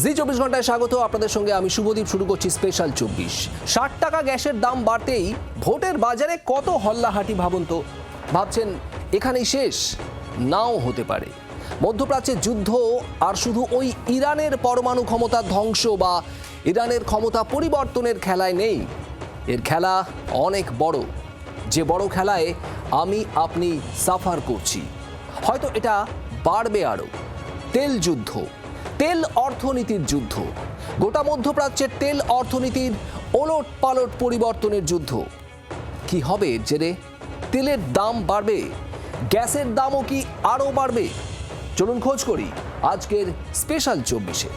জি 24 ঘন্টায় স্বাগত। আপনাদের সঙ্গে আমি শুভদীপ। শুরু করছি স্পেশাল 24। 60 টাকা গ্যাসের দাম বাড়তেই ভোটের বাজারে কত হল্লাহাটি ভাবুন তো। ভাবছেন এখানেই শেষ? নাও হতে পারে। মধ্যপ্রাচ্যের যুদ্ধ আর শুধু ওই ইরানের পরমাণু ক্ষমতা ধ্বংস বা ইরানের ক্ষমতা পরিবর্তনের খেলায় নেই। এর খেলা অনেক বড়, যে বড় খেলায় আমি আপনি সাফার করছি। হয়তো এটা বাড়বে আরও। তেল যুদ্ধ, তেল অর্থনীতির যুদ্ধ, গোটা মধ্যপ্রাচ্যের তেল অর্থনীতির ওলট পালট পরিবর্তনের যুদ্ধ। কি হবে এর জেরে? তেলের দাম বাড়বে, গ্যাসের দামও কি আরও বাড়বে? চলুন খোঁজ করি আজকের স্পেশাল 24-এ।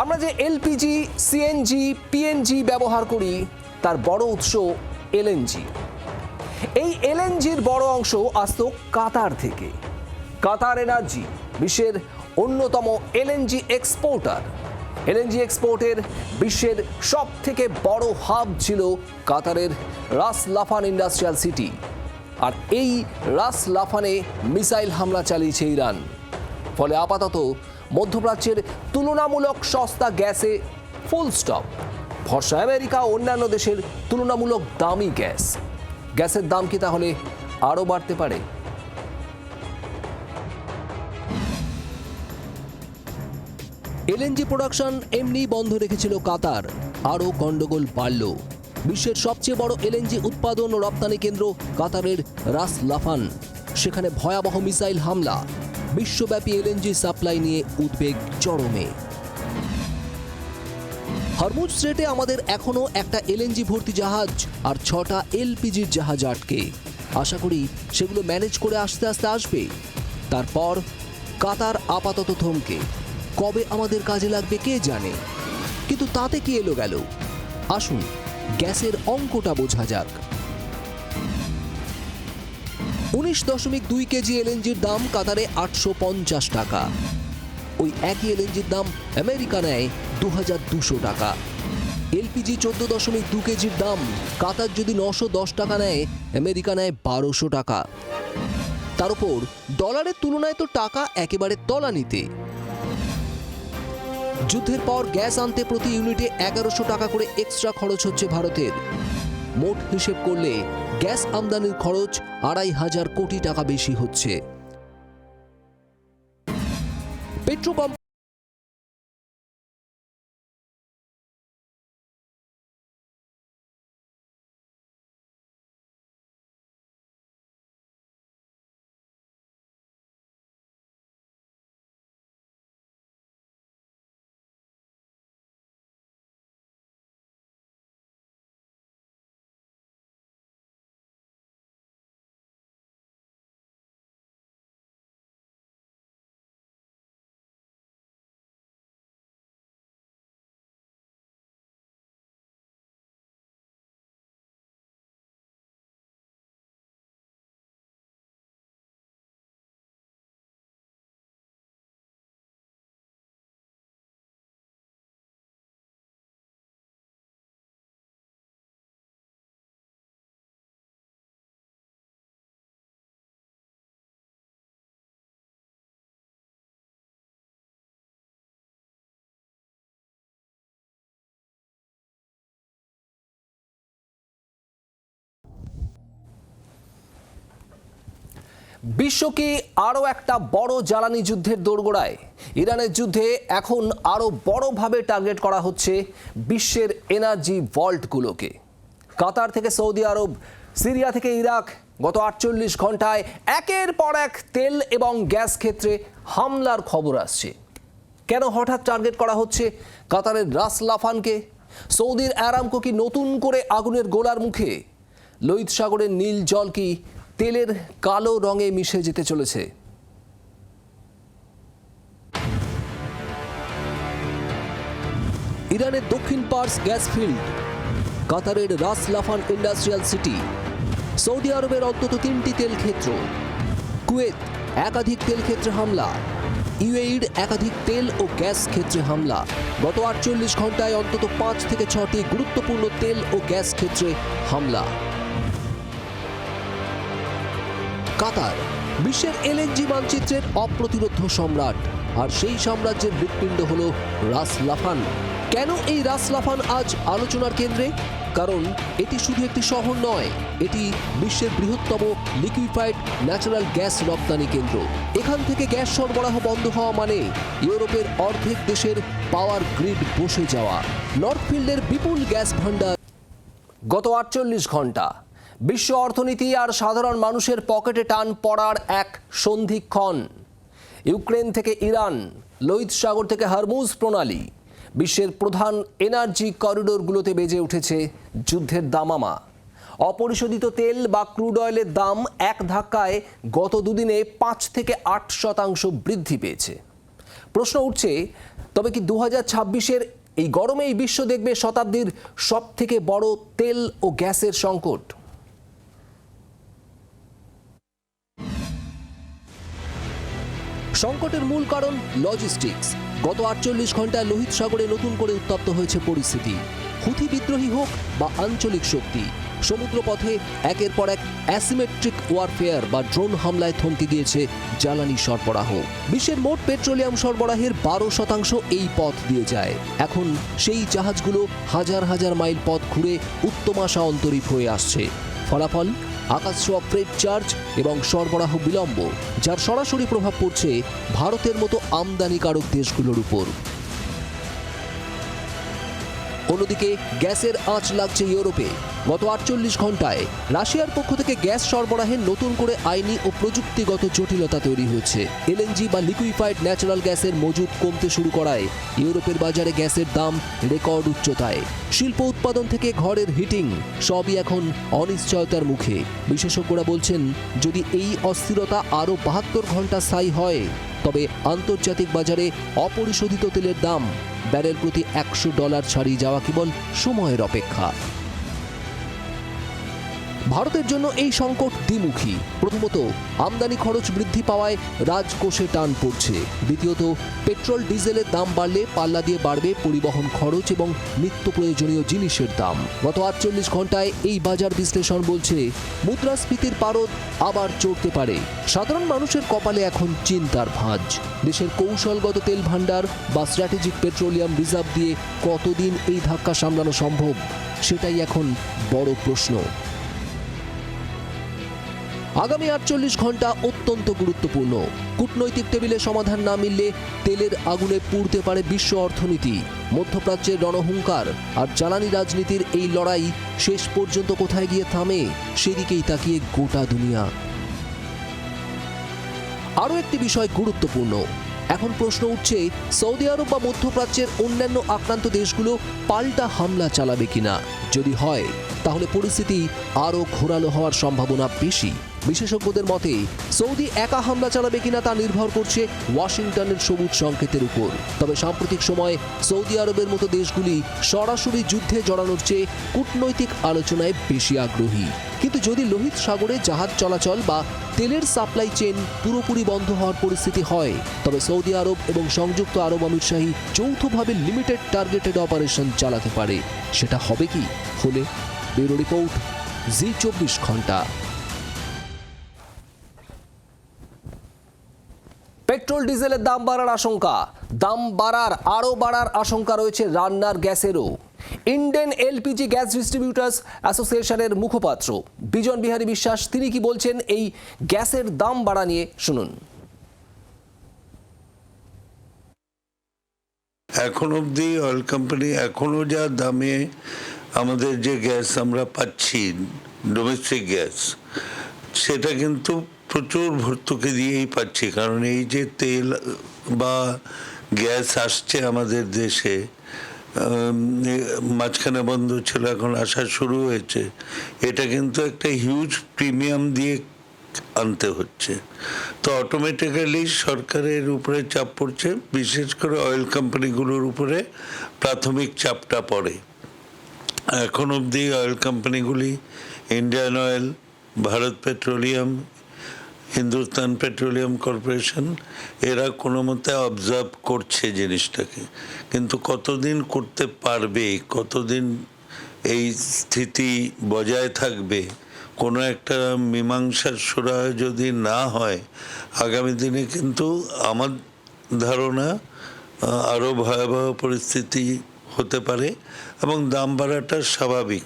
আমরা যে এলপিজি, সিএনজি, পিএনজি ব্যবহার করি তার বড় উৎস এলএনজি। এই এলএনজির বড় অংশ আসতো কাতার থেকে। কাতার এনার্জি বিশ্বের অন্যতম এলএনজি এক্সপোর্টার। এলএনজি এক্সপোর্টের বিশ্বের সব থেকে বড় হাব ছিল কাতারের রাস লাফান ইন্ডাস্ট্রিয়াল সিটি। আর এই রাস লাফানে মিসাইল হামলা চালিয়েছে ইরান। ফলে আপাতত মধ্যপ্রাচ্যের তুলনামূলক সস্তা গ্যাসে ফুল স্টপ। ভরসা আমেরিকা ও অন্যান্য দেশের তুলনামূলক দামি গ্যাস। গ্যাসের দাম কি তাহলে আরও বাড়তে পারে? এলএনজি প্রোডাকশন এমনি বন্ধ রেখেছিল কাতার, আরও গন্ডগোল বাড়ল। বিশ্বের সবচেয়ে বড় এলএনজি উৎপাদন ও রপ্তানি কেন্দ্র কাতারের রাস লাফান, সেখানে ভয়াবহ মিসাইল হামলা। বিশ্বব্যাপী এলএনজি সাপ্লাই নিয়ে উদ্বেগ চরমে। হরমুজ স্ট্রেটে আমাদের এখনো একটা এলএনজি ভর্তি জাহাজ আর 6টা এলপিজির জাহাজ আটকে। আশা করি সেগুলো ম্যানেজ করে আস্তে আস্তে আসবে। তারপর কাতার আপাতত থমকে। কবে আমাদের কাজে লাগবে কে জানে, কিন্তু তাতে কি এলো গেল। আসুন গ্যাসের অঙ্কটা বোঝা যাক। 19.2 কেজি এলএনজির দাম কাতারে 850 টাকা। ওই একই এলএনজির দাম আমেরিকা নেয় 2200 টাকা। এলপিজি 14.2 কেজির দাম কাতার যদি 910 টাকা নেয়, আমেরিকা নেয় 1200 টাকা। তার উপর ডলারের তুলনায় তো টাকা একেবারে তলানিতে। যুদ্ধের পর গ্যাস আনতে প্রতি ইউনিটে 1100 টাকা করে এক্সট্রা খরচ হচ্ছে ভারতের। মোট হিসেব করলে গ্যাস আমদানির খরচ 2500 কোটি টাকা বেশি হচ্ছে। পেট্রোপাম্প বিশ্ব কি আরও একটা বড় জ্বালানি যুদ্ধের দোরগোড়ায়? ইরানের যুদ্ধে এখন আরও বড়ভাবে টার্গেট করা হচ্ছে বিশ্বের এনার্জি ভল্টগুলোকে। কাতার থেকে সৌদি আরব, সিরিয়া থেকে ইরাক গত 48 ঘন্টায় একের পর এক তেল এবং গ্যাস ক্ষেত্রে হামলার খবর আসছে। কেন হঠাৎ টার্গেট করা হচ্ছে কাতারের রাস লাফানকে? সৌদির আরামকো কি নতুন করে আগুনের গোলার মুখে? লোহিত সাগরের নীল জল কি তেলের কালো রঙে মিশে যেতে চলেছে? ইরানের দক্ষিণ পার্স গ্যাস ফিল্ড, কাতারের রাস লাফান ইন্ডাস্ট্রিয়াল সিটি, সৌদি আরবের অন্তত 3টি তেল ক্ষেত্র, কুয়েত একাধিক তেল ক্ষেত্রে হামলা, ইউএইর একাধিক তেল ও গ্যাস ক্ষেত্রে হামলা। গত 48 ঘন্টায় অন্তত 5 থেকে 6টি গুরুত্বপূর্ণ তেল ও গ্যাস ক্ষেত্রে হামলা। কাতার বিশ্বের এলএনজি মানচিত্রের অপ্রতিরোধ্য সম্রাট, আর সেই সাম্রাজ্যের হৃৎপিণ্ড হল রাস লাফান। কেন এই রাস লাফান আজ আলোচনার কেন্দ্রে? কারণ এটি শুধু একটি শহর নয়, এটি বিশ্বের বৃহত্তম লিকুইফাইড ন্যাচারাল গ্যাস রপ্তানি কেন্দ্র। এখান থেকে গ্যাস সরবরাহ বন্ধ হওয়া মানে ইউরোপের অর্ধেক দেশের পাওয়ার গ্রিড বসে যাওয়া। নর্থফিল্ডের বিপুল গ্যাস ভান্ডার। গত 48 ঘন্টা বিশ্ব অর্থনীতি আর সাধারণ মানুষের পকেটে টান পড়ার এক সন্ধিক্ষণ। ইউক্রেন থেকে ইরান, লোহিত সাগর থেকে হরমুজ প্রণালী, বিশ্বের প্রধান এনার্জি করিডোরগুলোতে বেজে উঠেছে যুদ্ধের দামামা। অপরিশোধিত তেল বা ক্রুড অয়েলের দাম এক ধাক্কায় গত দুদিনে 5 থেকে 8% বৃদ্ধি পেয়েছে। প্রশ্ন উঠছে, তবে কি 2026-এর এই গরমে এই বিশ্ব দেখবে শতাব্দীর সবথেকে বড় তেল ও গ্যাসের সংকট? সংকটের মূল কারণ লজিস্টিক্স। গত 48 ঘন্টায় লোহিত সাগরে নতুন করে উত্তপ্ত হয়েছে পরিস্থিতি। হুথি বিদ্রোহী হোক বা আঞ্চলিক শক্তি, সমুদ্রপথে একের পর এক অ্যাসিমেট্রিক ওয়ারফেয়ার বা ড্রোন হামলায় থমকে গিয়েছে জ্বালানি সরবরাহ। বিশ্বের মোট পেট্রোলিয়াম সরবরাহের 12% এই পথ দিয়ে যায়। এখন সেই জাহাজগুলো হাজার হাজার মাইল পথ ঘুরে উত্তমাশা অন্তরীপ হয়ে আসছে। ফলাফল, আকাশছোঁয়া ফ্রেট চার্জ এবং সরবরাহ বিলম্ব, যার সরাসরি প্রভাব পড়ছে ভারতের মতো আমদানিকারক দেশগুলোর উপর। অন্যদিকে গ্যাসের আঁচ লাগছে ইউরোপে। গত 48 ঘন্টায় রাশিয়ার পক্ষ থেকে গ্যাস সরবরাহে নতুন করে আইনি ও প্রযুক্তিগত জটিলতা তৈরি হয়েছে। এলএনজি বা লিকুইফাইড ন্যাচারাল গ্যাসের মজুদ কমতে শুরু করায় ইউরোপের বাজারে গ্যাসের দাম রেকর্ড উচ্চতায়। শিল্প উৎপাদন থেকে ঘরের হিটিং সবই এখন অনিশ্চয়তার মুখে। বিশেষজ্ঞরা বলছেন, যদি এই অস্থিরতা আরও 72 ঘন্টা স্থায়ী হয়, তবে আন্তর্জাতিক বাজারে অপরিশোধিত তেলের দাম ব্যারেল প্রতি $100 ছাড়িয়ে যাওয়া কেবল সময়ের অপেক্ষা। ভারতের জন্য এই সংকট দ্বিমুখী। প্রথমত, আমদানি খরচ বৃদ্ধি পাওয়ায় রাজকোষে টান পড়ছে। দ্বিতীয়ত, পেট্রোল ডিজেলের দাম বাড়লে পাল্লা দিয়ে বাড়বে পরিবহন খরচ এবং নিত্য প্রয়োজনীয় জিনিসের দাম। গত 48 ঘন্টায় এই বাজার বিশ্লেষণ বলছে, মুদ্রাস্ফীতির পারদ আবার চড়তে পারে। সাধারণ মানুষের কপালে এখন চিন্তার ভাঁজ। দেশের কৌশলগত তেল ভান্ডার বা স্ট্র্যাটেজিক পেট্রোলিয়াম রিজার্ভ দিয়ে কতদিন এই ধাক্কা সামলানো সম্ভব, সেটাই এখন বড় প্রশ্ন। আগামী 48 ঘন্টা অত্যন্ত গুরুত্বপূর্ণ। কূটনৈতিক টেবিলে সমাধান না মিললে তেলের আগুনে পুড়তে পারে বিশ্ব অর্থনীতি। মধ্যপ্রাচ্যের রণহুঙ্কার আর জ্বালানি রাজনীতির এই লড়াই শেষ পর্যন্ত কোথায় গিয়ে থামে, সেদিকেই তাকিয়ে গোটা দুনিয়া। আরও একটি বিষয় গুরুত্বপূর্ণ। এখন প্রশ্ন উঠছে, সৌদি আরব বা মধ্যপ্রাচ্যের অন্যান্য আক্রান্ত দেশগুলো পাল্টা হামলা চালাবে কিনা। যদি হয়, তাহলে পরিস্থিতি আরও ঘোরালো হওয়ার সম্ভাবনা বেশি। বিশেষজ্ঞদের মতে, সৌদি একা হামলা চালাবে কিনা তা নির্ভর করছে ওয়াশিংটনের সবুজ সংকেতের উপর। তবে সাম্প্রতিক সময়ে সৌদি আরবের মতো দেশগুলি সরাসরি যুদ্ধে জড়ানোর চেয়ে কূটনৈতিক আলোচনায় বেশি আগ্রহী। কিন্তু যদি লোহিত সাগরে জাহাজ চলাচল বা তেলের সাপ্লাই চেইন পুরোপুরি বন্ধ হওয়ার পরিস্থিতি হয়, তবে সৌদি আরব এবং সংযুক্ত আরব আমিরশাহী যৌথভাবে লিমিটেড টার্গেটেড অপারেশন চালাতে পারে। সেটা হবে কি? হলে ব্যুরো রিপোর্ট, জি 24 ঘন্টা। পেট্রোল ডিজেলের দাম বাড়ার আশঙ্কা, আরও বাড়ার আশঙ্কা রয়েছে রান্নার গ্যাসেরও। ইন্ডিয়ান এলপিজি গ্যাস ডিস্ট্রিবিউটার্স অ্যাসোসিয়েশনের মুখপাত্র বিজন বিহারী বিশ্বাস, তিনি কি বলছেন এই গ্যাসের দাম বাড়া নিয়ে, শুনুন। এখন অবধি অয়েল কোম্পানি এখনো যা দামে আমাদের যে গ্যাস আমরা পাচ্ছি, ডোমেস্টিক গ্যাস, সেটা কিন্তু প্রচুর ভর্তুকি দিয়েই পাচ্ছি। কারণ এই যে তেল বা গ্যাস আসছে আমাদের দেশে, মাঝখানে বন্ধ ছিল, এখন আসা শুরু হয়েছে, এটা কিন্তু একটা হিউজ প্রিমিয়াম দিয়ে আনতে হচ্ছে। তো অটোমেটিক্যালি সরকারের উপরে চাপ পড়ছে, বিশেষ করে অয়েল কোম্পানিগুলোর উপরে প্রাথমিক চাপটা পড়ে। এখন অবধি অয়েল কোম্পানিগুলি Indian Oil, Bharat Petroleum, Hindustan Petroleum Corporation, এরা কোনো মতে অবজার্ভ করছে জিনিসটাকে। কিন্তু কতদিন করতে পারবে, কতদিন এই স্থিতি বজায় থাকবে, কোনো একটা মীমাংসার সুরাহা যদি না হয়, আগামী দিনে কিন্তু আমার ধারণা আরও ভয়াবহ পরিস্থিতি হতে পারে এবং দাম বাড়াটা স্বাভাবিক।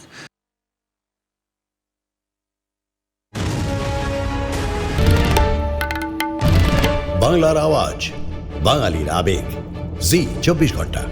বাংলার আওয়াজ, বাঙালির আবেগ, জি 24 ঘন্টা।